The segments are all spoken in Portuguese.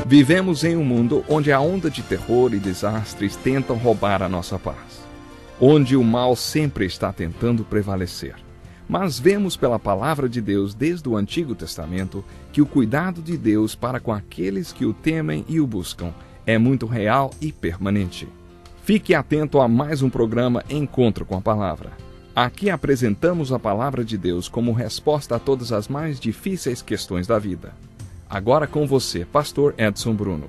Vivemos em um mundo onde a onda de terror e desastres tentam roubar a nossa paz, onde o mal sempre está tentando prevalecer. Mas vemos pela palavra de Deus desde o Antigo Testamento que o cuidado de Deus para com aqueles que o temem e o buscam é muito real e permanente. Fique atento a mais um programa Encontro com a Palavra. Aqui apresentamos a palavra de Deus como resposta a todas as mais difíceis questões da vida. Agora com você, Pastor Edson Bruno.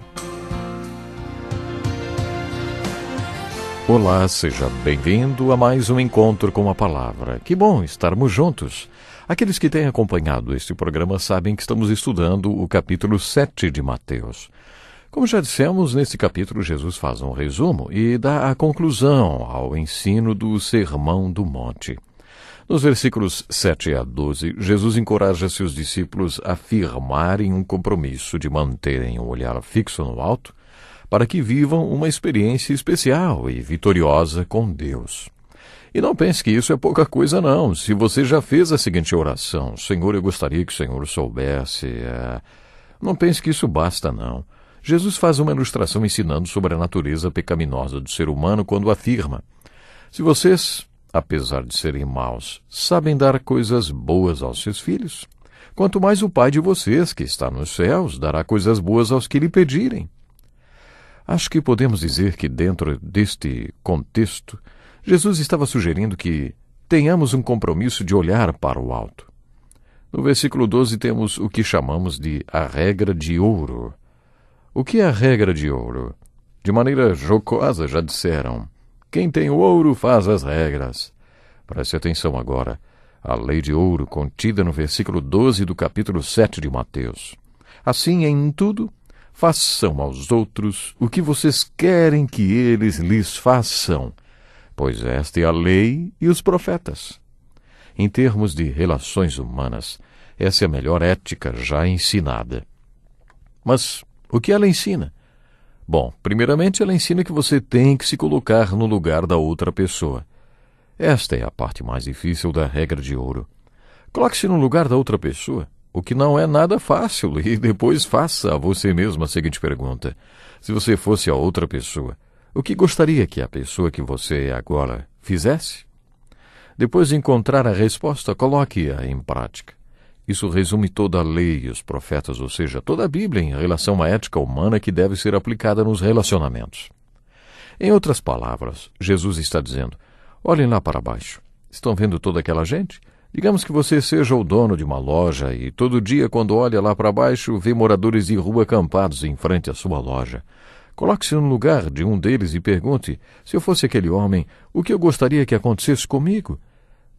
Olá, seja bem-vindo a mais um Encontro com a Palavra. Que bom estarmos juntos. Aqueles que têm acompanhado este programa sabem que estamos estudando o capítulo 7 de Mateus. Como já dissemos, nesse capítulo Jesus faz um resumo e dá a conclusão ao ensino do Sermão do Monte. Nos versículos 7 a 12, Jesus encoraja seus discípulos a firmarem um compromisso de manterem o olhar fixo no alto, para que vivam uma experiência especial e vitoriosa com Deus. E não pense que isso é pouca coisa, não. Se você já fez a seguinte oração: Senhor, eu gostaria que o Senhor soubesse... Não pense que isso basta, não. Jesus faz uma ilustração ensinando sobre a natureza pecaminosa do ser humano quando afirma: se vocês, apesar de serem maus, sabem dar coisas boas aos seus filhos, quanto mais o Pai de vocês, que está nos céus, dará coisas boas aos que lhe pedirem. Acho que podemos dizer que dentro deste contexto, Jesus estava sugerindo que tenhamos um compromisso de olhar para o alto. No versículo 12 temos o que chamamos de a regra de ouro. O que é a regra de ouro? De maneira jocosa já disseram: quem tem o ouro faz as regras. Preste atenção agora. A lei de ouro contida no versículo 12 do capítulo 7 de Mateus. Assim, em tudo, façam aos outros o que vocês querem que eles lhes façam, pois esta é a lei e os profetas. Em termos de relações humanas, essa é a melhor ética já ensinada. Mas o que ela ensina? Bom, primeiramente ela ensina que você tem que se colocar no lugar da outra pessoa. Esta é a parte mais difícil da regra de ouro. Coloque-se no lugar da outra pessoa, o que não é nada fácil, e depois faça a você mesmo a seguinte pergunta: se você fosse a outra pessoa, o que gostaria que a pessoa que você é agora fizesse? Depois de encontrar a resposta, coloque-a em prática. Isso resume toda a lei e os profetas, ou seja, toda a Bíblia em relação à ética humana que deve ser aplicada nos relacionamentos. Em outras palavras, Jesus está dizendo: olhem lá para baixo. Estão vendo toda aquela gente? Digamos que você seja o dono de uma loja e todo dia, quando olha lá para baixo, vê moradores de rua acampados em frente à sua loja. Coloque-se no lugar de um deles e pergunte: se eu fosse aquele homem, o que eu gostaria que acontecesse comigo?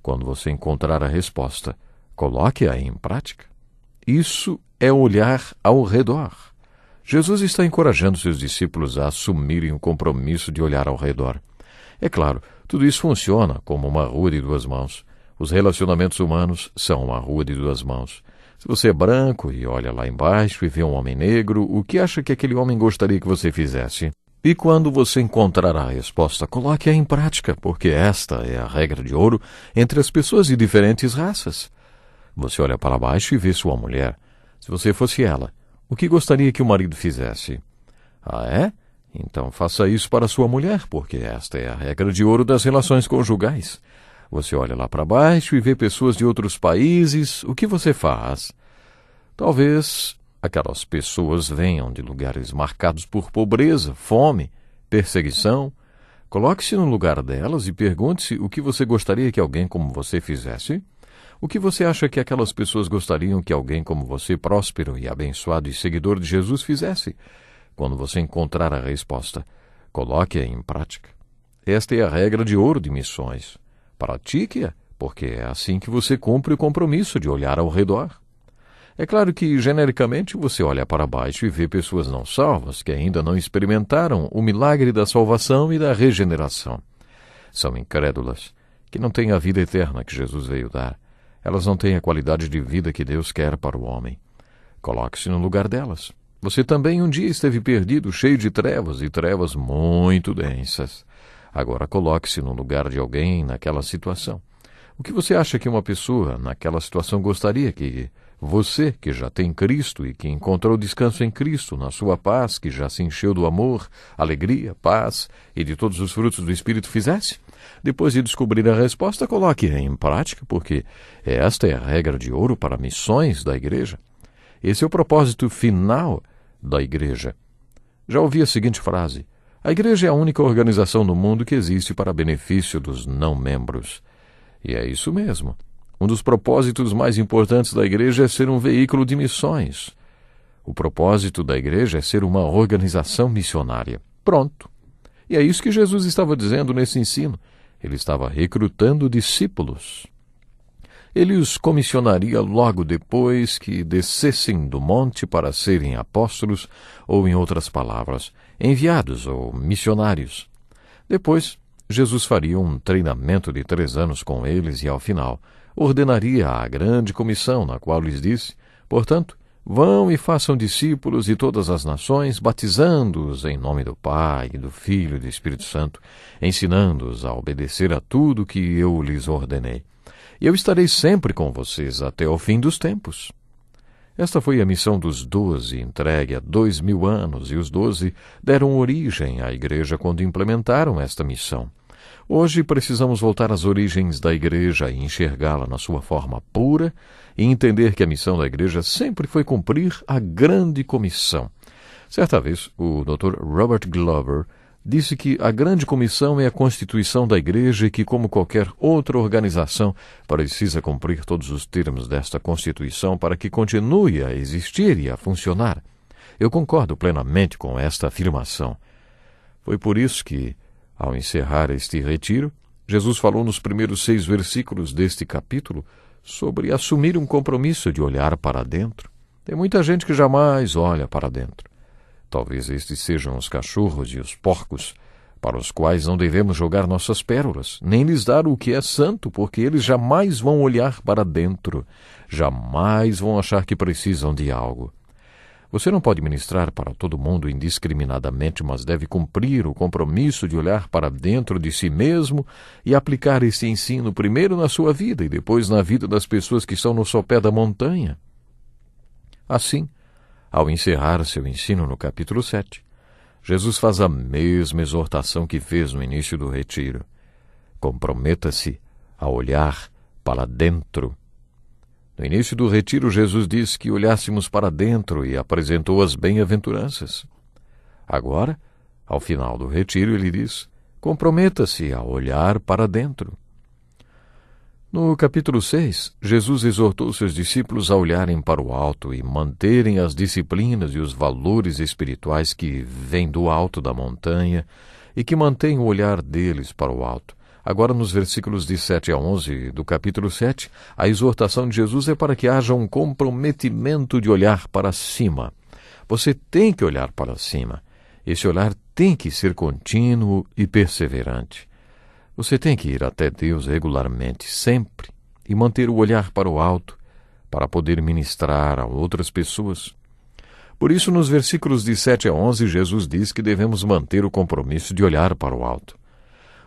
Quando você encontrar a resposta, coloque-a em prática. Isso é olhar ao redor. Jesus está encorajando seus discípulos a assumirem o compromisso de olhar ao redor. É claro, tudo isso funciona como uma rua de duas mãos. Os relacionamentos humanos são uma rua de duas mãos. Se você é branco e olha lá embaixo e vê um homem negro, o que acha que aquele homem gostaria que você fizesse? E quando você encontrar a resposta, coloque-a em prática, porque esta é a regra de ouro entre as pessoas de diferentes raças. Você olha para baixo e vê sua mulher. Se você fosse ela, o que gostaria que o marido fizesse? Ah, é? Então faça isso para sua mulher, porque esta é a regra de ouro das relações conjugais. Você olha lá para baixo e vê pessoas de outros países, o que você faz? Talvez aquelas pessoas venham de lugares marcados por pobreza, fome, perseguição. Coloque-se no lugar delas e pergunte-se o que você gostaria que alguém como você fizesse. O que você acha que aquelas pessoas gostariam que alguém como você, próspero e abençoado e seguidor de Jesus, fizesse? Quando você encontrar a resposta, coloque-a em prática. Esta é a regra de ouro de missões. Pratique-a, porque é assim que você cumpre o compromisso de olhar ao redor. É claro que, genericamente, você olha para baixo e vê pessoas não salvas que ainda não experimentaram o milagre da salvação e da regeneração. São incrédulas, que não têm a vida eterna que Jesus veio dar. Elas não têm a qualidade de vida que Deus quer para o homem. Coloque-se no lugar delas. Você também um dia esteve perdido, cheio de trevas, e trevas muito densas. Agora coloque-se no lugar de alguém naquela situação. O que você acha que uma pessoa naquela situação gostaria que Você que já tem Cristo e que encontrou descanso em Cristo, na sua paz, que já se encheu do amor, alegria, paz e de todos os frutos do Espírito fizesse? Depois de descobrir a resposta, coloque-a em prática, porque esta é a regra de ouro para missões da igreja. Esse é o propósito final da igreja. Já ouvi a seguinte frase: a igreja é a única organização no mundo que existe para benefício dos não-membros. E é isso mesmo. Um dos propósitos mais importantes da igreja é ser um veículo de missões. O propósito da igreja é ser uma organização missionária. Pronto. E é isso que Jesus estava dizendo nesse ensino. Ele estava recrutando discípulos. Ele os comissionaria logo depois que descessem do monte para serem apóstolos, ou, em outras palavras, enviados ou missionários. Depois, Jesus faria um treinamento de 3 anos com eles e, ao final, ordenaria a grande comissão, na qual lhes disse: portanto, vão e façam discípulos de todas as nações, batizando-os em nome do Pai, do Filho e do Espírito Santo, ensinando-os a obedecer a tudo que eu lhes ordenei. E eu estarei sempre com vocês até ao fim dos tempos. Esta foi a missão dos 12, entregue há 2000 anos, e os 12 deram origem à igreja quando implementaram esta missão. Hoje precisamos voltar às origens da igreja e enxergá-la na sua forma pura e entender que a missão da igreja sempre foi cumprir a grande comissão. Certa vez, o Dr. Robert Glover disse que a grande comissão é a constituição da igreja e que, como qualquer outra organização, precisa cumprir todos os termos desta constituição para que continue a existir e a funcionar. Eu concordo plenamente com esta afirmação. Foi por isso que, ao encerrar este retiro, Jesus falou nos primeiros 6 versículos deste capítulo sobre assumir um compromisso de olhar para dentro. Tem muita gente que jamais olha para dentro. Talvez estes sejam os cachorros e os porcos, para os quais não devemos jogar nossas pérolas, nem lhes dar o que é santo, porque eles jamais vão olhar para dentro, jamais vão achar que precisam de algo. Você não pode ministrar para todo mundo indiscriminadamente, mas deve cumprir o compromisso de olhar para dentro de si mesmo e aplicar esse ensino primeiro na sua vida e depois na vida das pessoas que estão no sopé da montanha. Assim, ao encerrar seu ensino no capítulo 7, Jesus faz a mesma exortação que fez no início do retiro. Comprometa-se a olhar para dentro. No início do retiro, Jesus disse que olhássemos para dentro e apresentou as bem-aventuranças. Agora, ao final do retiro, ele diz: comprometa-se a olhar para dentro. No capítulo 6, Jesus exortou seus discípulos a olharem para o alto e manterem as disciplinas e os valores espirituais que vêm do alto da montanha e que mantêm o olhar deles para o alto. Agora, nos versículos de 7 a 11 do capítulo 7, a exortação de Jesus é para que haja um comprometimento de olhar para cima. Você tem que olhar para cima. Esse olhar tem que ser contínuo e perseverante. Você tem que ir até Deus regularmente, sempre, e manter o olhar para o alto, para poder ministrar a outras pessoas. Por isso, nos versículos de 7 a 11, Jesus diz que devemos manter o compromisso de olhar para o alto.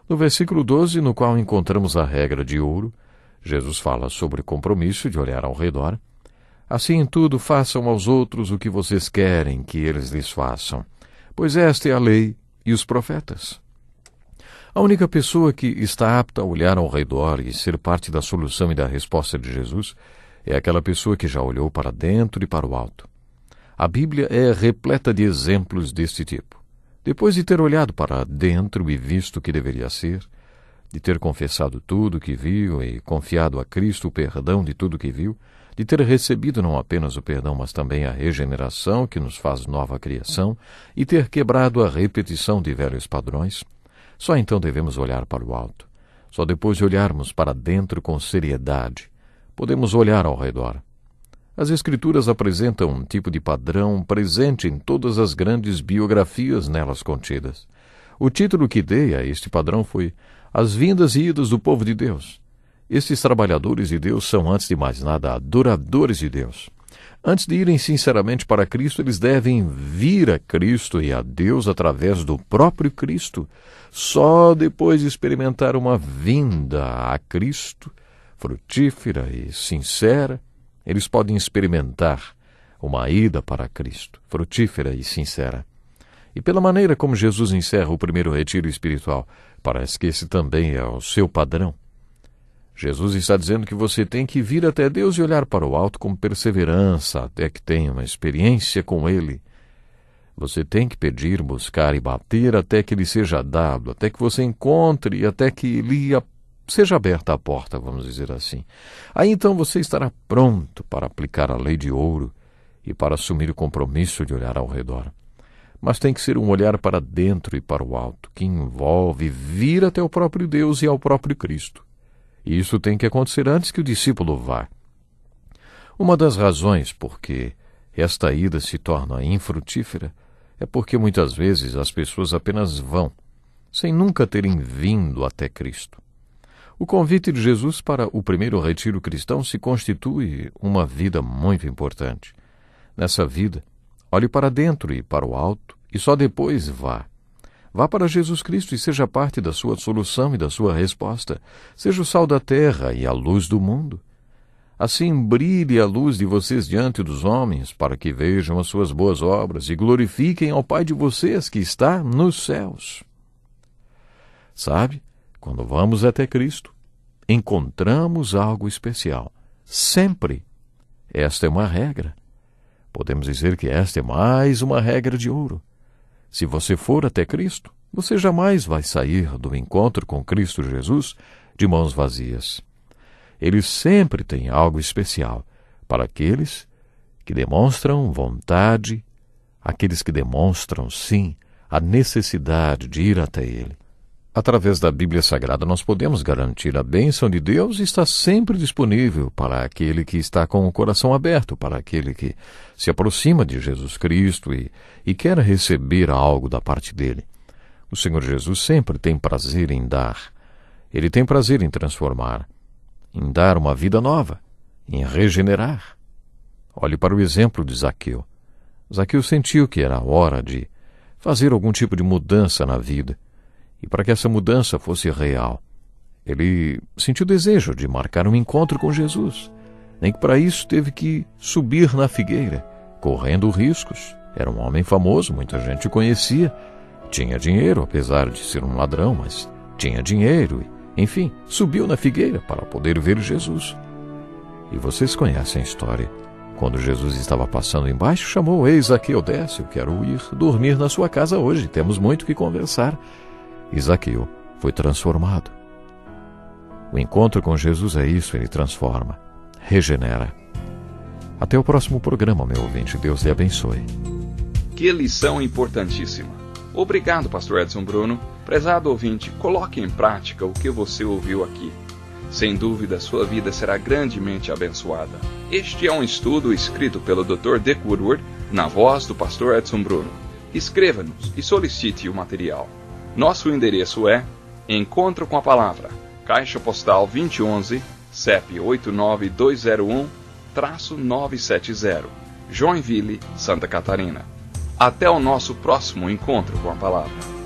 No versículo 12, no qual encontramos a regra de ouro, Jesus fala sobre o compromisso de olhar ao redor. Assim em tudo façam aos outros o que vocês querem que eles lhes façam, pois esta é a lei e os profetas. A única pessoa que está apta a olhar ao redor e ser parte da solução e da resposta de Jesus é aquela pessoa que já olhou para dentro e para o alto. A Bíblia é repleta de exemplos deste tipo. Depois de ter olhado para dentro e visto o que deveria ser, de ter confessado tudo o que viu e confiado a Cristo o perdão de tudo o que viu, de ter recebido não apenas o perdão, mas também a regeneração que nos faz nova criação e ter quebrado a repetição de velhos padrões, só então devemos olhar para o alto. Só depois de olharmos para dentro com seriedade, podemos olhar ao redor. As Escrituras apresentam um tipo de padrão presente em todas as grandes biografias nelas contidas. O título que dei a este padrão foi As Vindas e Idas do Povo de Deus. Estes trabalhadores de Deus são, antes de mais nada, adoradores de Deus. Antes de irem sinceramente para Cristo, eles devem vir a Cristo e a Deus através do próprio Cristo. Só depois de experimentar uma vinda a Cristo, frutífera e sincera, Eles podem experimentar uma ida para Cristo, frutífera e sincera. E pela maneira como Jesus encerra o primeiro retiro espiritual, parece que esse também é o seu padrão. Jesus está dizendo que você tem que vir até Deus e olhar para o alto com perseverança até que tenha uma experiência com Ele. Você tem que pedir, buscar e bater até que Ele seja dado, até que você encontre e até que lhe seja aberta a porta, vamos dizer assim. Aí então você estará pronto para aplicar a lei de ouro e para assumir o compromisso de olhar ao redor. Mas tem que ser um olhar para dentro e para o alto, que envolve vir até o próprio Deus e ao próprio Cristo. E isso tem que acontecer antes que o discípulo vá. Uma das razões por que esta ida se torna infrutífera é porque muitas vezes as pessoas apenas vão, sem nunca terem vindo até Cristo. O convite de Jesus para o primeiro retiro cristão se constitui uma vida muito importante. Nessa vida, olhe para dentro e para o alto e só depois vá. Vá para Jesus Cristo e seja parte da sua solução e da sua resposta. Seja o sal da terra e a luz do mundo. Assim brilhe a luz de vocês diante dos homens, para que vejam as suas boas obras e glorifiquem ao Pai de vocês que está nos céus. Sabe, quando vamos até Cristo, encontramos algo especial. Sempre. Esta é uma regra. Podemos dizer que esta é mais uma regra de ouro. Se você for até Cristo, você jamais vai sair do encontro com Cristo Jesus de mãos vazias. Ele sempre tem algo especial para aqueles que demonstram vontade, aqueles que demonstram, sim, a necessidade de ir até Ele. Através da Bíblia Sagrada nós podemos garantir a bênção de Deus e está sempre disponível para aquele que está com o coração aberto, para aquele que se aproxima de Jesus Cristo e quer receber algo da parte dele. O Senhor Jesus sempre tem prazer em dar. Ele tem prazer em transformar, em dar uma vida nova, em regenerar. Olhe para o exemplo de Zaqueu. Zaqueu sentiu que era a hora de fazer algum tipo de mudança na vida. E para que essa mudança fosse real, ele sentiu desejo de marcar um encontro com Jesus. Nem que para isso teve que subir na figueira, correndo riscos. Era um homem famoso, muita gente o conhecia. Tinha dinheiro, apesar de ser um ladrão, mas tinha dinheiro. Enfim, subiu na figueira para poder ver Jesus. E vocês conhecem a história. Quando Jesus estava passando embaixo, chamou: "Ei, Zaqueu, desce, eu quero ir dormir na sua casa hoje, temos muito que conversar." E Zaqueu foi transformado. O encontro com Jesus é isso, ele transforma, regenera. Até o próximo programa, meu ouvinte. Deus lhe abençoe. Que lição importantíssima. Obrigado, pastor Edson Bruno. Prezado ouvinte, coloque em prática o que você ouviu aqui. Sem dúvida, sua vida será grandemente abençoada. Este é um estudo escrito pelo Dr. Dick Woodward, na voz do pastor Edson Bruno. Escreva-nos e solicite o material. Nosso endereço é Encontro com a Palavra, Caixa Postal 2011, CEP 89201-970, Joinville, Santa Catarina. Até o nosso próximo Encontro com a Palavra.